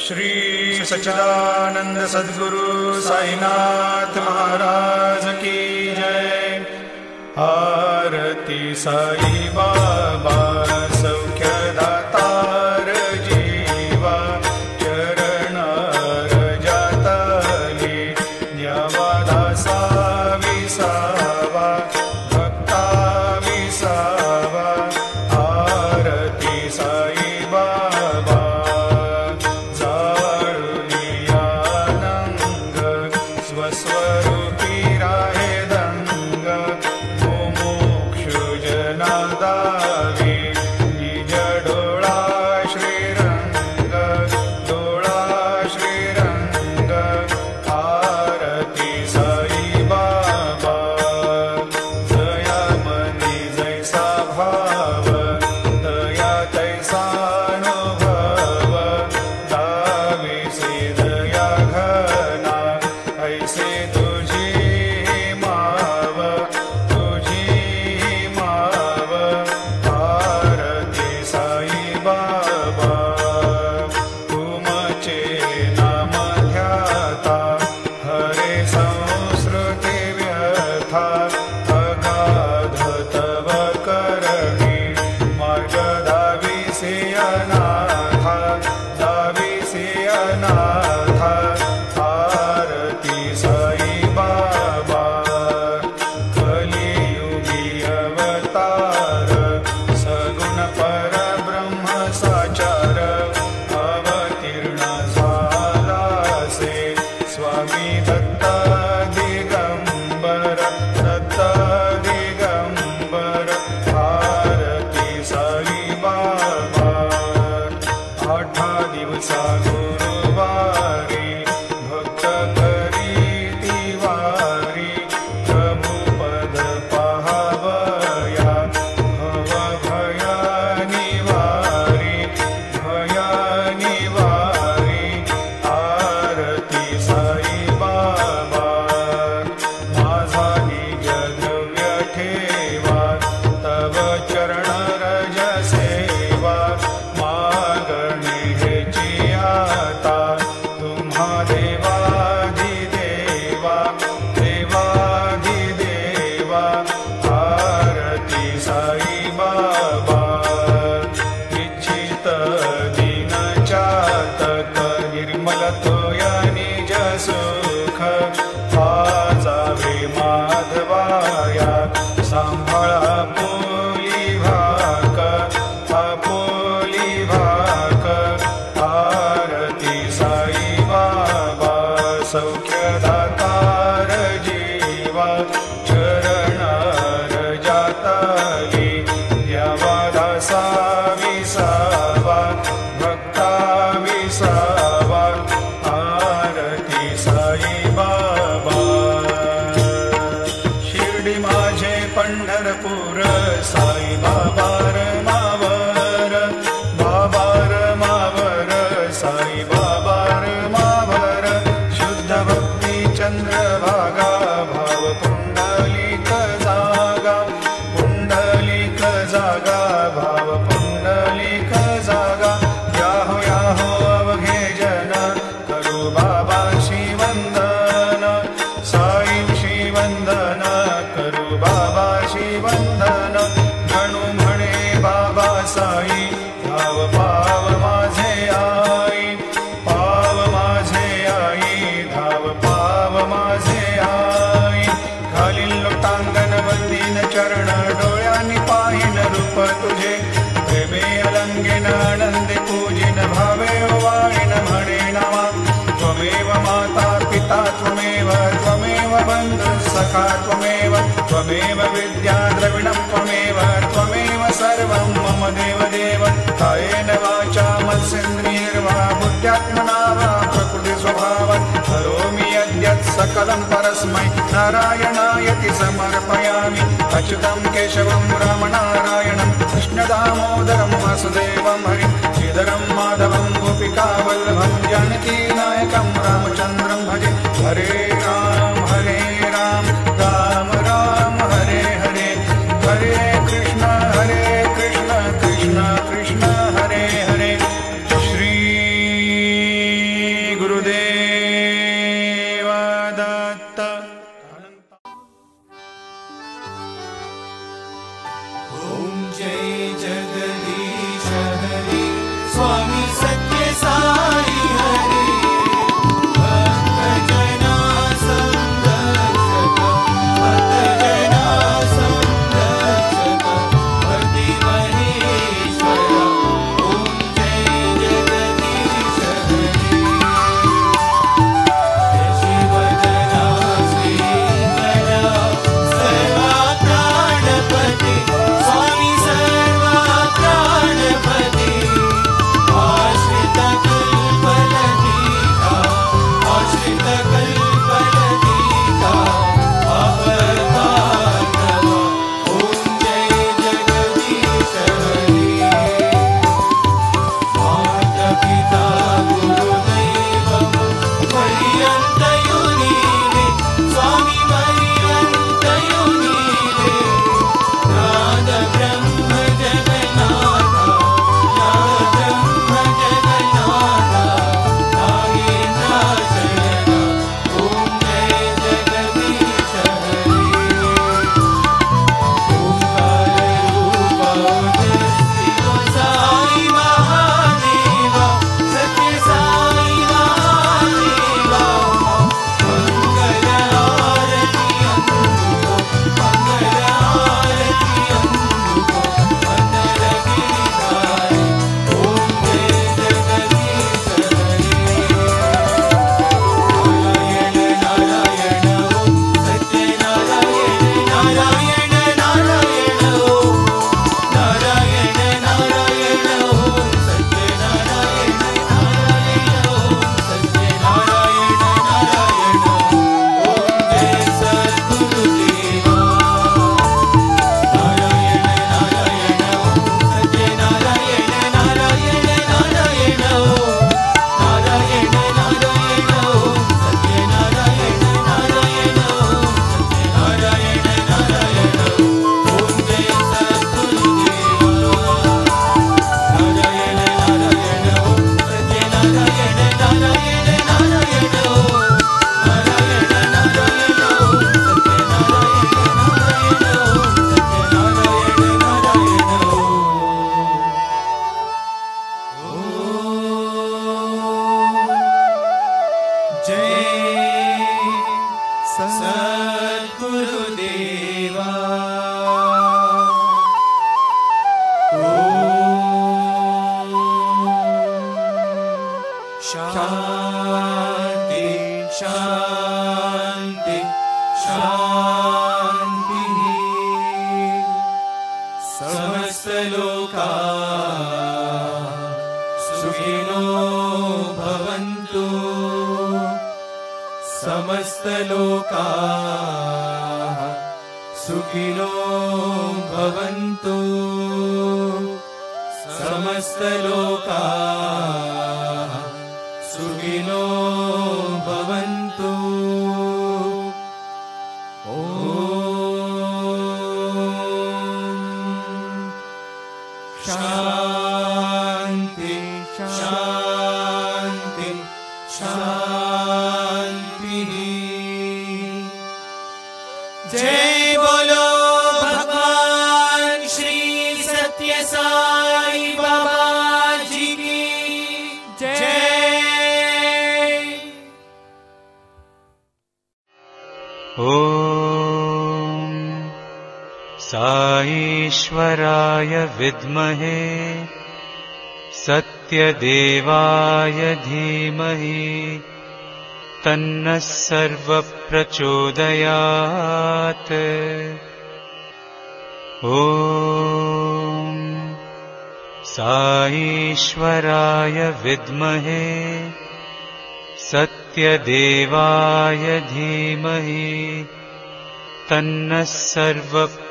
श्री सच्चिदानंद सद्गुरु साईनाथ महाराज की जय। आरती साई बाबा सौख्यदातार जीवा चरण रजातली द्यावा दासा विसावा भक्ता विसावा। आरती साई बाबा स्वस्वरूपी राहे दंग मुमुक्षु जनादावी निज डोळा श्रीरंग डोळा श्रीरंग। आरती साई बाबा जया मनी जैसा भाव दया तैसा अनुभव दाविसी दया घना ऐसे तुझी माव तुझी माव। आरती साई बाबा तुमचे नाम ध्याता हरे संस्कृती व्यथा अगाध तव करणी मार्ग दाविसी अनाथा दाविसी अनाथा। आरती साई बाबा कलियुगी अवतार सगुण परब्रह्म साचार अवतीर्ण झालासे स्वामी दत्त दिगंबर दत्त दिगंबर। आरती साई बाबा आठा दिवसा गुरुवारी भक्त करी तिवारी प्रभुपद पाहावया भव भया निवारी भया निवारी। आरती साई बाबा माझा निज द्रव्य ठेवा तव चरण रज सेवा मागणी हेची आता तुम्हा देवाधिदेवा देवाधिदेवा। आरती साई बाबा इच्छित दीन चातक निर्मल तोया निज सुख पाजावे माधवाया सांभाळा पोली भाक आपोली भाक। आरती साई बाबा सौख्यदातार जीवा चरण रजातली द्यावा दासा विसावा भक्ता विसावा। आरती साई बाबा शिर्डी माझे पंढरपूर साई बाबा रमावर बाबा रमावर साई बाबा रमावर। शुद्ध भक्ती चंद्रभागा भाव पुंडलिक जागा पुंडलिक जागा भाव पुंडलिक जागा। याहो याहो अवघे जन करू बाबाशी वंदन साई शी वंदन करू बाबाशी वंदन। जणू म्हणे बाबा साई धाव पाव माझे आई पाव माझे आई धाव पाव माझे आई। घालील लोटांगण वंदीन चरण डोळ्यांनी पाहिन रूप तुझे प्रेमे अलंगेन आनंदे पूजिन भावे वाळीन म्हणे नावा। त्वमेव माता पिता त्वमेव त्वमेव बंधु सखा त्वमेव त्वमेव विद्या द्रविणं त्वमेव त्वमेव सर्वं मम देव देव। कायेन वाचा मनसेन्द्रियैर्वा बुद्ध्यात्मना वा प्रकृति स्वभावात् करोमि यद्यत् सकलं परस्मै नारायणायति समर्पयामि। अच्युतं केशवं रामनारायणं कृष्णदामोदरं वासुदेवं हरिं श्रीधरं माधवं गोपिकावल्लभं जानकीनायकं रामचन्द्रं भजे। हरे राम राम राम हरे हरे हरे कृष्ण कृष्ण कृष्ण कृष्ण हरे हरे। श्री ईश्वराय विद्महे सत्यदेवाय धीमहि तन्नः सर्वप्रचोदयात्। ॐ ईश्वराय विद्महे सत्यदेवाय धीमहि तन्नः सर्वप्रचोदयात्।